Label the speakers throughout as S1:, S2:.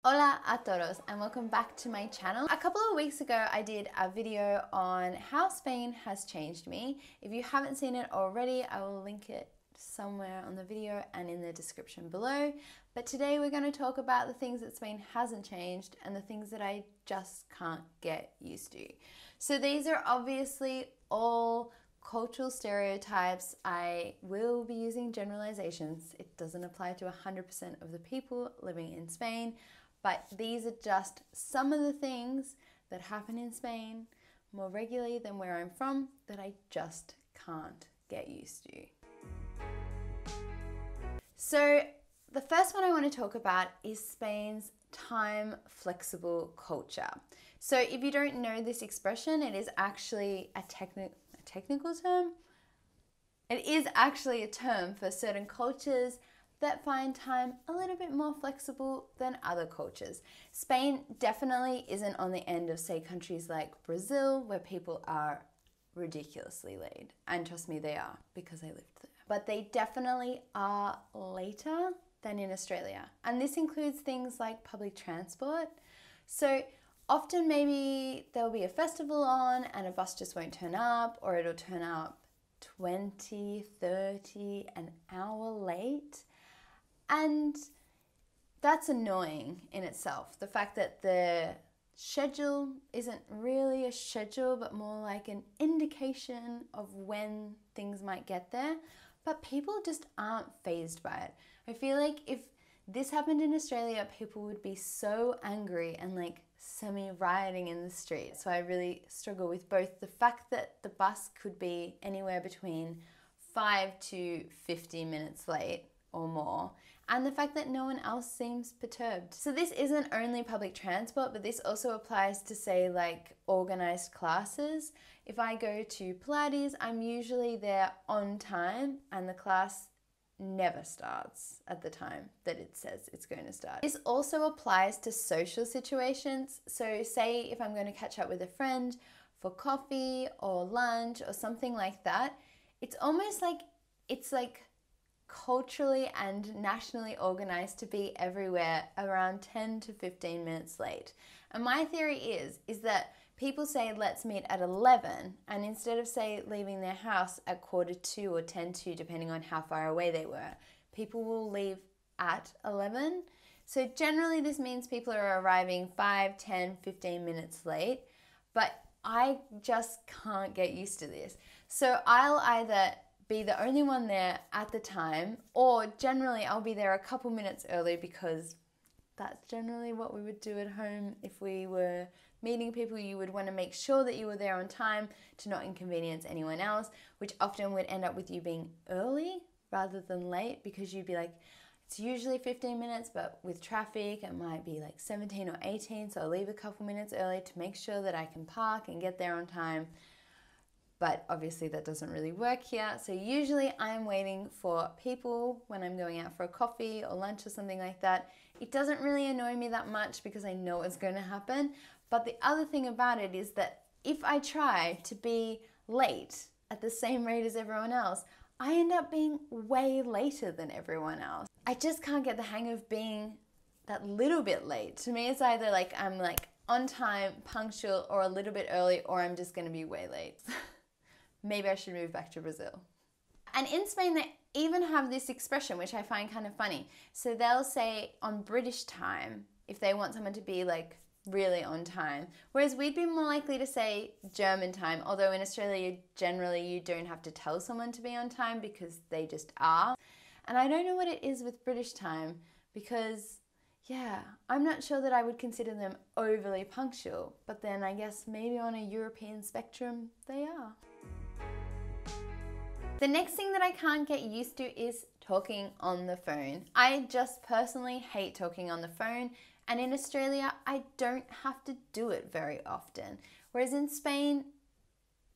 S1: Hola a todos and welcome back to my channel. A couple of weeks ago I did a video on how Spain has changed me. If you haven't seen it already, I will link it somewhere on the video and in the description below. But today we're going to talk about the things that Spain hasn't changed and the things that I just can't get used to. So these are obviously all cultural stereotypes. I will be using generalizations. It doesn't apply to 100% of the people living in Spain. But these are just some of the things that happen in Spain more regularly than where I'm from that I just can't get used to. So the first one I want to talk about is Spain's time flexible culture. So if you don't know this expression, it is actually a technical term. It is actually a term for certain cultures that find time a little bit more flexible than other cultures. Spain definitely isn't on the end of, say, countries like Brazil, where people are ridiculously late. And trust me, they are, because I lived there. But they definitely are later than in Australia. And this includes things like public transport. So often maybe there'll be a festival on and a bus just won't turn up, or it'll turn up 20, 30, an hour late. And that's annoying in itself. The fact that the schedule isn't really a schedule, but more like an indication of when things might get there. But people just aren't fazed by it. I feel like if this happened in Australia, people would be so angry and like semi-rioting in the street. So I really struggle with both the fact that the bus could be anywhere between 5 to 50 minutes late or more, and the fact that no one else seems perturbed. So this isn't only public transport, but this also applies to, say, like organized classes. If I go to Pilates, I'm usually there on time and the class never starts at the time that it says it's going to start. This also applies to social situations. So say if I'm going to catch up with a friend for coffee or lunch or something like that, it's almost like it's like culturally and nationally organized to be everywhere around 10 to 15 minutes late. And my theory is that people say let's meet at 11, and instead of, say, leaving their house at 1:45 or 10:10, depending on how far away they were, people will leave at 11. So generally this means people are arriving 5, 10, 15 minutes late, but I just can't get used to this. So I'll either be the only one there at the time, or generally I'll be there a couple minutes early, because that's generally what we would do at home. If we were meeting people, you would want to make sure that you were there on time to not inconvenience anyone else, which often would end up with you being early rather than late, because you'd be like, it's usually 15 minutes, but with traffic it might be like 17 or 18, so I'll leave a couple minutes early to make sure that I can park and get there on time. But obviously that doesn't really work here. So usually I'm waiting for people when I'm going out for a coffee or lunch or something like that. It doesn't really annoy me that much because I know it's going to happen. But the other thing about it is that if I try to be late at the same rate as everyone else, I end up being way later than everyone else. I just can't get the hang of being that little bit late. To me, it's either like I'm like on time, punctual, or a little bit early, or I'm just going to be way late. Maybe I should move back to Brazil. And in Spain, they even have this expression, which I find kind of funny. So they'll say on British time, if they want someone to be like really on time, whereas we'd be more likely to say German time, although in Australia, generally you don't have to tell someone to be on time because they just are. And I don't know what it is with British time, because yeah, I'm not sure that I would consider them overly punctual, but then I guess maybe on a European spectrum, they are. The next thing that I can't get used to is talking on the phone. I just personally hate talking on the phone, and in Australia, I don't have to do it very often. Whereas in Spain,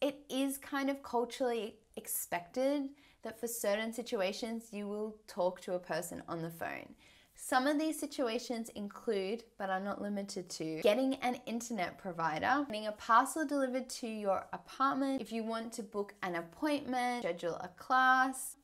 S1: it is kind of culturally expected that for certain situations, you will talk to a person on the phone. Some of these situations include, but are not limited to, getting an internet provider, getting a parcel delivered to your apartment, if you want to book an appointment, schedule a class,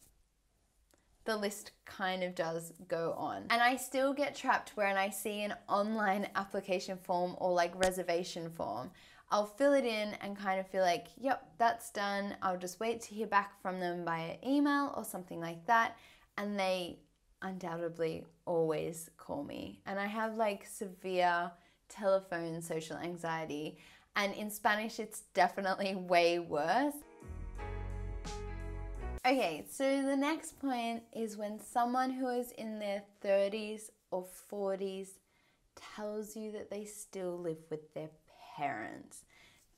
S1: the list kind of does go on. And I still get trapped when I see an online application form or like reservation form. I'll fill it in and kind of feel like, yep, that's done. I'll just wait to hear back from them via email or something like that. And they undoubtedly always call me. And I have like severe telephone social anxiety. And in Spanish, it's definitely way worse. Okay, so the next point is when someone who is in their 30s or 40s tells you that they still live with their parents.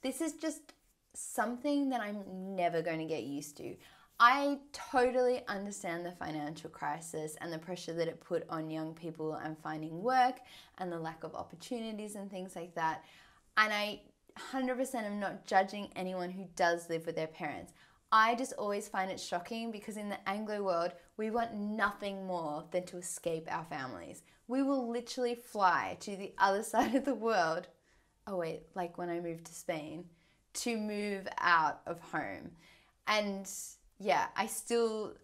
S1: This is just something that I'm never going to get used to. I totally understand the financial crisis and the pressure that it put on young people and finding work and the lack of opportunities and things like that. And I 100% am not judging anyone who does live with their parents. I just always find it shocking because in the Anglo world, we want nothing more than to escape our families. We will literally fly to the other side of the world, like when I moved to Spain, to move out of home. And yeah, I still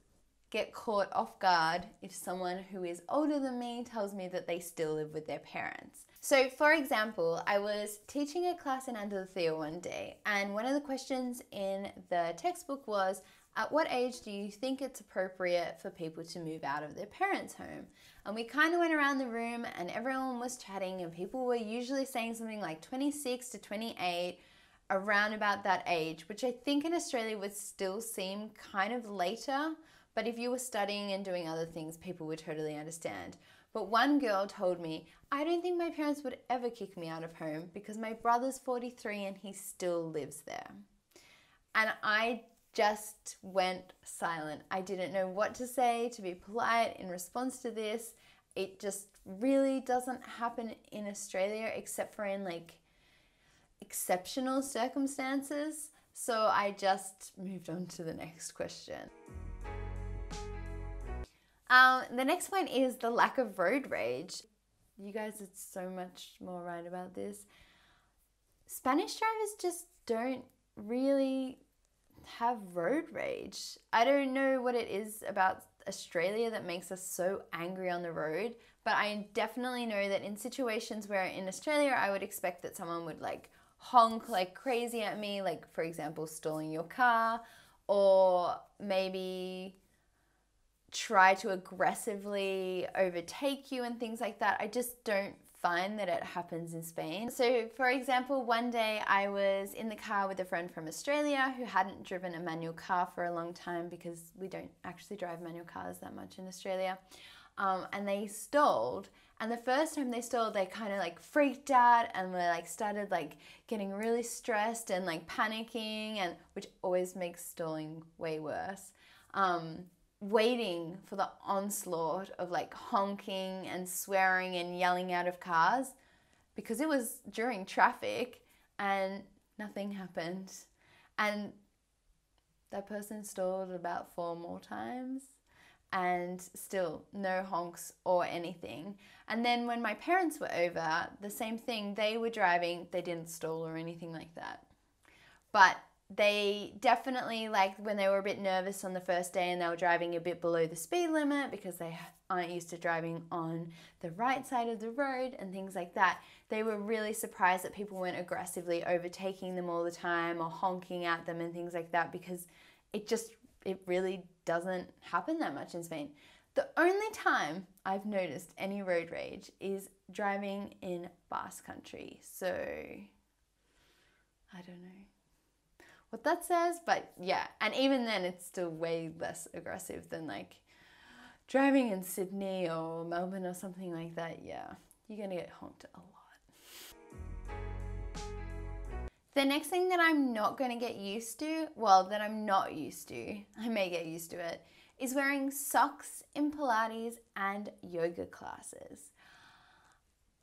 S1: get caught off guard if someone who is older than me tells me that they still live with their parents. So for example, I was teaching a class in Andalusia one day, and one of the questions in the textbook was, at what age do you think it's appropriate for people to move out of their parents' home? And we kind of went around the room and everyone was chatting and people were usually saying something like 26 to 28, around about that age, which I think in Australia would still seem kind of later, but if you were studying and doing other things, people would totally understand. But one girl told me, I don't think my parents would ever kick me out of home because my brother's 43 and he still lives there. And I just went silent. I didn't know what to say to be polite in response to this. It just really doesn't happen in Australia except for in like exceptional circumstances. So I just moved on to the next question. The next one is the lack of road rage. You guys are so much more right about this. Spanish drivers just don't really have road rage. I don't know what it is about Australia that makes us so angry on the road, but I definitely know that in situations where in Australia I would expect that someone would like honk like crazy at me, like for example stalling your car, or maybe try to aggressively overtake you and things like that. I just don't find that it happens in Spain. So for example, one day I was in the car with a friend from Australia who hadn't driven a manual car for a long time because we don't actually drive manual cars that much in Australia. And they stalled. And the first time they stalled, they kind of like freaked out and were like started like getting really stressed and like panicking, and which always makes stalling way worse. Waiting for the onslaught of like honking and swearing and yelling out of cars because it was during traffic and nothing happened. And that person stalled about 4 more times and still no honks or anything. And then when my parents were over, the same thing, they were driving, they didn't stall or anything like that. But they definitely, like when they were a bit nervous on the first day and they were driving a bit below the speed limit because they aren't used to driving on the right side of the road and things like that, they were really surprised that people weren't aggressively overtaking them all the time or honking at them and things like that, because it really doesn't happen that much in Spain. The only time I've noticed any road rage is driving in Basque Country. So I don't know what that says, but yeah, and even then it's still way less aggressive than like driving in Sydney or Melbourne or something like that. Yeah, you're gonna get honked a lot. The next thing that I'm not gonna get used to, well, that I'm not used to, I may get used to it, is wearing socks in Pilates and yoga classes.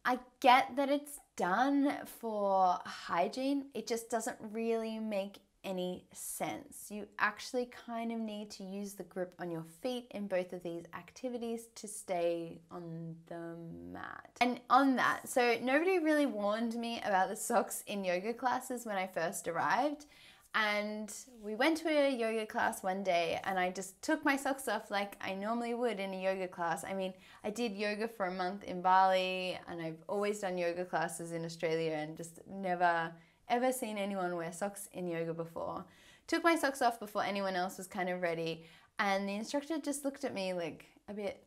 S1: I get that it's done for hygiene, it just doesn't really make any sense. You actually kind of need to use the grip on your feet in both of these activities to stay on the mat. And on that, so nobody really warned me about the socks in yoga classes when I first arrived. And we went to a yoga class one day and I just took my socks off like I normally would in a yoga class. I mean, I did yoga for a month in Bali and I've always done yoga classes in Australia and just never ever seen anyone wear socks in yoga before. Took my socks off before anyone else was kind of ready, and the instructor just looked at me like a bit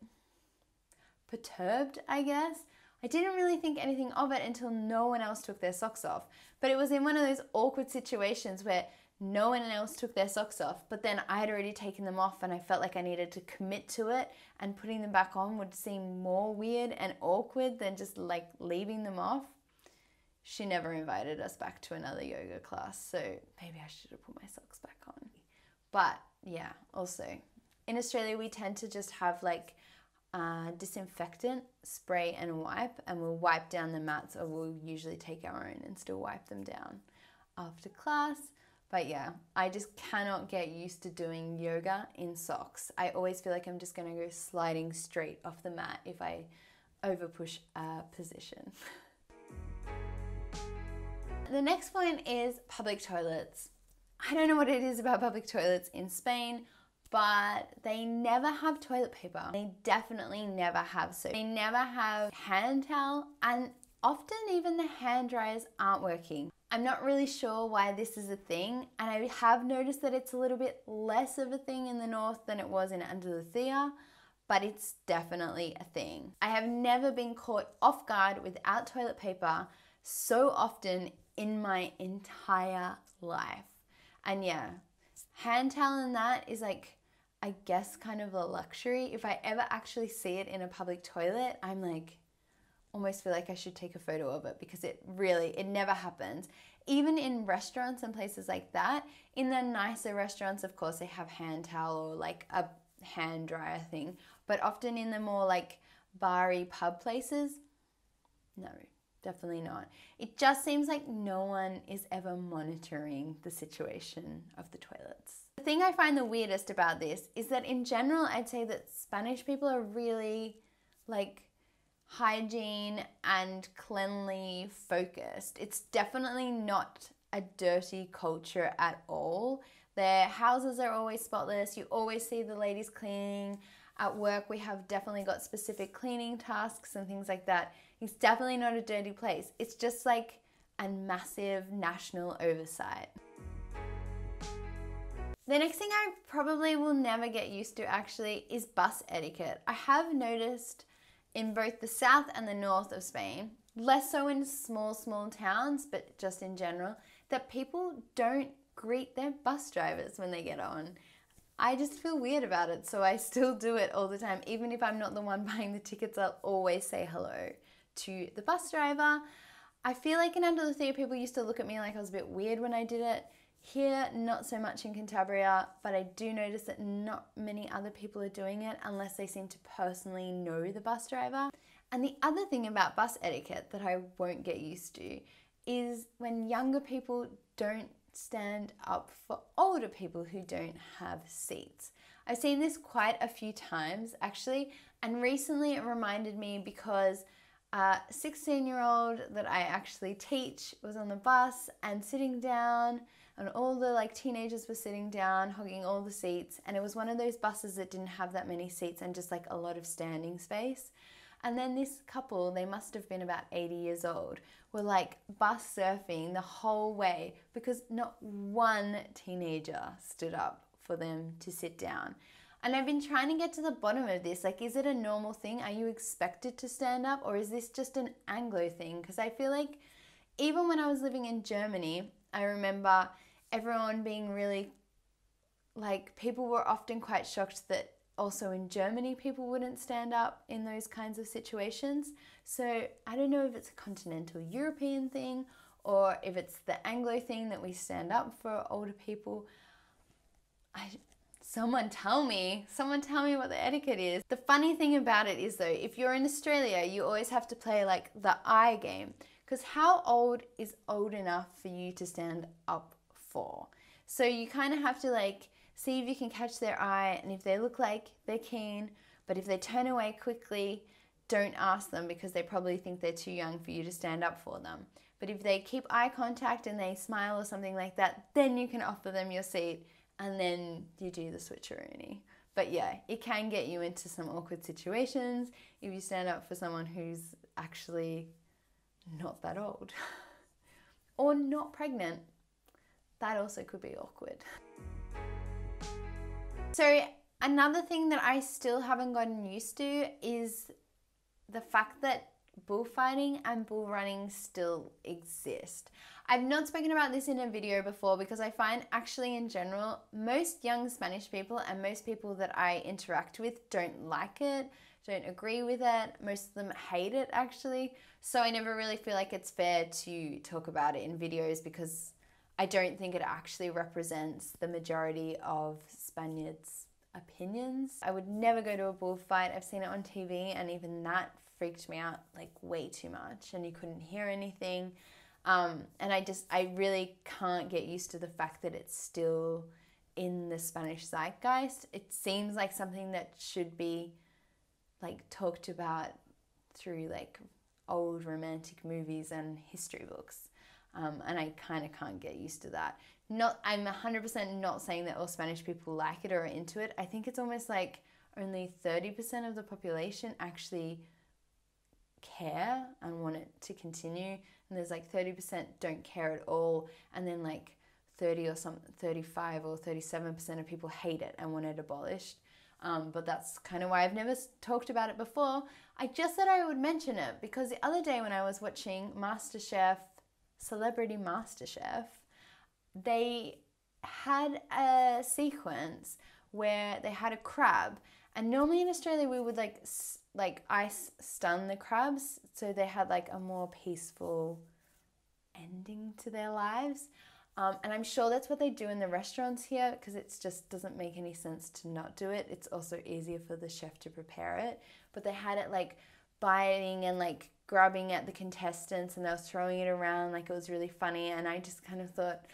S1: perturbed, I guess. I didn't really think anything of it until no one else took their socks off. But it was in one of those awkward situations where no one else took their socks off, but then I had already taken them off and I felt like I needed to commit to it, and putting them back on would seem more weird and awkward than just like leaving them off. She never invited us back to another yoga class, so maybe I should have put my socks back on. But yeah, also in Australia we tend to just have like disinfectant, spray and wipe, and we'll wipe down the mats, or we'll usually take our own and still wipe them down after class. But yeah, I just cannot get used to doing yoga in socks. I always feel like I'm just going to go sliding straight off the mat if I over push a position. The next one is public toilets. I don't know what it is about public toilets in Spain, but they never have toilet paper. They definitely never have soap. They never have hand towel, and often even the hand dryers aren't working. I'm not really sure why this is a thing, and I have noticed that it's a little bit less of a thing in the north than it was in Andalusia, but it's definitely a thing. I have never been caught off guard without toilet paper so often in my entire life. And yeah, hand towel and that is like, I guess kind of a luxury. If I ever actually see it in a public toilet, I'm like, almost feel like I should take a photo of it, because it never happens. Even in restaurants and places like that, in the nicer restaurants, of course, they have hand towel or like a hand dryer thing, but often in the more like bar-y pub places, no, definitely not. It just seems like no one is ever monitoring the situation of the toilets. The thing I find the weirdest about this is that in general, I'd say that Spanish people are really like hygiene and cleanly focused. It's definitely not a dirty culture at all. Their houses are always spotless. You always see the ladies cleaning. At work, we have definitely got specific cleaning tasks and things like that. It's definitely not a dirty place. It's just like a massive national oversight. The next thing I probably will never get used to actually is bus etiquette. I have noticed in both the south and the north of Spain, less so in small towns, but just in general, that people don't greet their bus drivers when they get on. I just feel weird about it, so I still do it all the time. Even if I'm not the one buying the tickets, I'll always say hello to the bus driver. I feel like in Andalusia, people used to look at me like I was a bit weird when I did it. Here, not so much in Cantabria, but I do notice that not many other people are doing it unless they seem to personally know the bus driver. And the other thing about bus etiquette that I won't get used to is when younger people don't stand up for older people who don't have seats. I've seen this quite a few times actually, and recently it reminded me because a 16-year-old that I actually teach was on the bus and sitting down, and all the like teenagers were sitting down, hogging all the seats, and it was one of those buses that didn't have that many seats and just like a lot of standing space. And then this couple, they must have been about 80 years old, were like bus surfing the whole way because not one teenager stood up for them to sit down. And I've been trying to get to the bottom of this. Like, is it a normal thing? Are you expected to stand up, or is this just an Anglo thing? Because I feel like even when I was living in Germany, I remember everyone being really, like, people were often quite shocked that also in Germany people wouldn't stand up in those kinds of situations. So I don't know if it's a continental European thing or if it's the Anglo thing that we stand up for older people. Someone tell me what the etiquette is. The funny thing about it is though, if you're in Australia, you always have to play like the eye game, because how old is old enough for you to stand up for? So you kind of have to like see if you can catch their eye, and if they look like they're keen, but if they turn away quickly, don't ask them because they probably think they're too young for you to stand up for them. But if they keep eye contact and they smile or something like that, then you can offer them your seat and then you do the switcheroonie. But yeah, it can get you into some awkward situations if you stand up for someone who's actually not that old or not pregnant. That also could be awkward. So another thing that I still haven't gotten used to is the fact that bullfighting and bull running still exist. I've not spoken about this in a video before because I find actually in general, most young Spanish people and most people that I interact with don't like it, don't agree with it. Most of them hate it actually. So I never really feel like it's fair to talk about it in videos because I don't think it actually represents the majority of Spaniards' opinions. I would never go to a bullfight. I've seen it on TV and even that freaked me out like way too much and you couldn't hear anything. And I really can't get used to the fact that it's still in the Spanish zeitgeist. It seems like something that should be like talked about through like old romantic movies and history books. And I kind of can't get used to that. I'm 100% not saying that all Spanish people like it or are into it. I think it's almost like only 30% of the population actually care and want it to continue. And there's like 30% don't care at all. And then like 35 or 37% of people hate it and want it abolished. But that's kind of why I've never talked about it before. I just said I would mention it because the other day when I was watching MasterChef, Celebrity MasterChef, they had a sequence where they had a crab, and normally in Australia we would like ice stun the crabs so they had like a more peaceful ending to their lives. And I'm sure that's what they do in the restaurants here because it just doesn't make any sense to not do it. It's also easier for the chef to prepare it. But they had it like biting and like grabbing at the contestants and they were throwing it around like it was really funny. And I just kind of thought,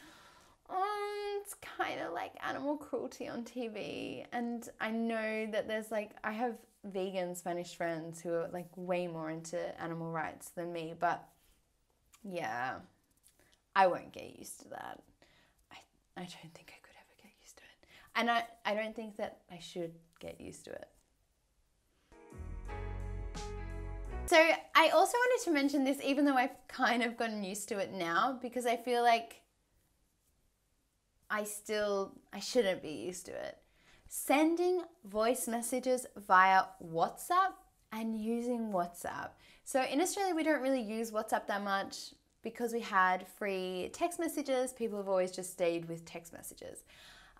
S1: it's kind of like animal cruelty on TV. And I know that there's like, I have vegan Spanish friends who are like way more into animal rights than me. But yeah, I won't get used to that. I don't think I could ever get used to it. And I don't think that I should get used to it. So I also wanted to mention this, even though I've kind of gotten used to it now, because I feel like I shouldn't be used to it. Sending voice messages via WhatsApp and using WhatsApp. So in Australia, we don't really use WhatsApp that much because we had free text messages. People have always just stayed with text messages.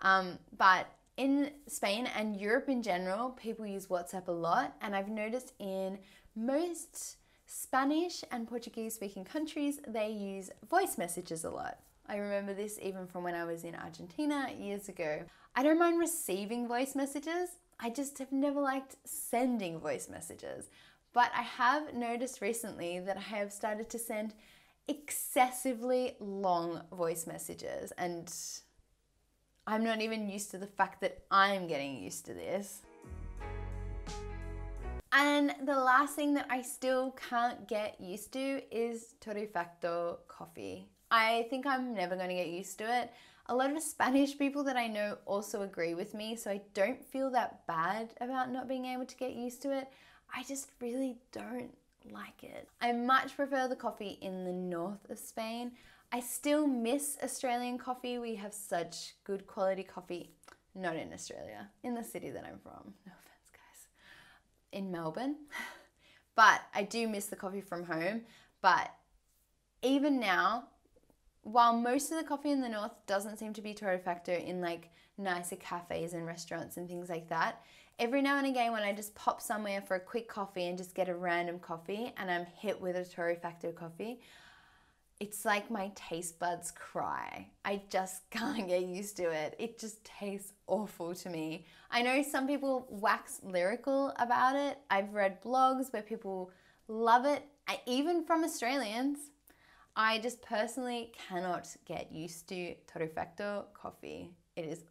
S1: But in Spain and Europe in general, people use WhatsApp a lot. And I've noticed in most Spanish and Portuguese speaking countries, they use voice messages a lot. I remember this even from when I was in Argentina years ago. I don't mind receiving voice messages. I just have never liked sending voice messages. But I have noticed recently that I have started to send excessively long voice messages, and I'm not even used to the fact that I'm getting used to this. And the last thing that I still can't get used to is Torrefacto coffee. I think I'm never going to get used to it. A lot of Spanish people that I know also agree with me, so I don't feel that bad about not being able to get used to it. I just really don't like it. I much prefer the coffee in the north of Spain. I still miss Australian coffee. We have such good quality coffee. Not in Australia, in the city that I'm from. No offense, guys. In Melbourne. But I do miss the coffee from home. But even now, while most of the coffee in the north doesn't seem to be Torrefacto in like nicer cafes and restaurants and things like that, every now and again when I just pop somewhere for a quick coffee and just get a random coffee and I'm hit with a Torrefacto coffee, it's like my taste buds cry. I just can't get used to it. It just tastes awful to me. I know some people wax lyrical about it. I've read blogs where people love it, even from Australians. I just personally cannot get used to Torrefacto coffee. It is,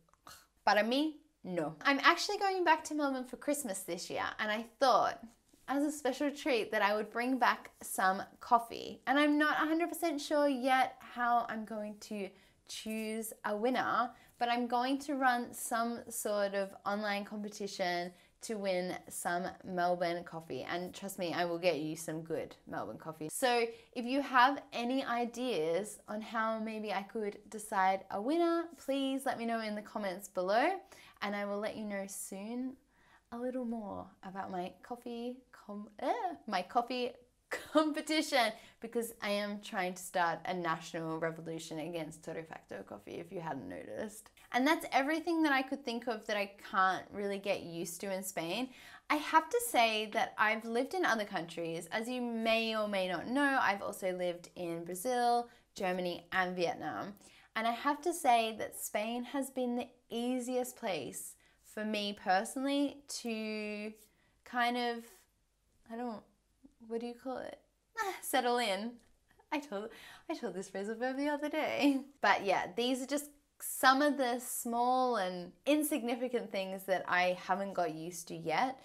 S1: para mí, no. I'm actually going back to Melbourne for Christmas this year, and I thought as a special treat that I would bring back some coffee. And I'm not 100% sure yet how I'm going to choose a winner, but I'm going to run some sort of online competition to win some Melbourne coffee. And trust me, I will get you some good Melbourne coffee. So if you have any ideas on how maybe I could decide a winner, please let me know in the comments below, and I will let you know soon a little more about my coffee competition, because I am trying to start a national revolution against Torrefacto coffee, if you hadn't noticed. And that's everything that I could think of that I can't really get used to in Spain. I have to say that I've lived in other countries. As you may or may not know, I've also lived in Brazil, Germany, and Vietnam. And I have to say that Spain has been the easiest place for me personally to kind of, what do you call it? Settle in. I told this phrasal verb the other day. But yeah, these are just some of the small and insignificant things that I haven't got used to yet.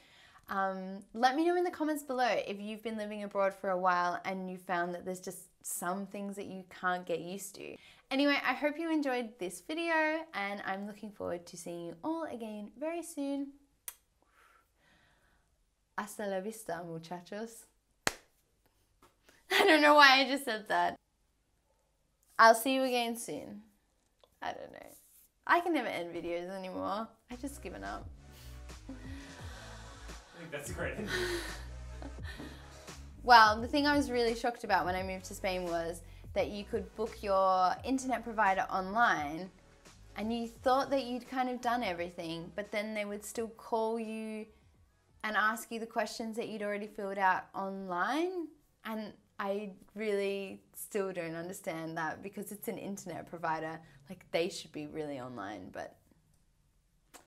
S1: Let me know in the comments below if you've been living abroad for a while and you found that there's just some things that you can't get used to. Anyway, I hope you enjoyed this video, and I'm looking forward to seeing you all again very soon. Hasta la vista, muchachos. I don't know why I just said that. I'll see you again soon. I don't know. I can never end videos anymore. I've just given up.
S2: I think that's great.
S1: Well, the thing I was really shocked about when I moved to Spain was that you could book your internet provider online, and you thought that you'd kind of done everything, but then they would still call you and ask you the questions that you'd already filled out online. And I really still don't understand that, because it's an internet provider. Like, they should be really online, but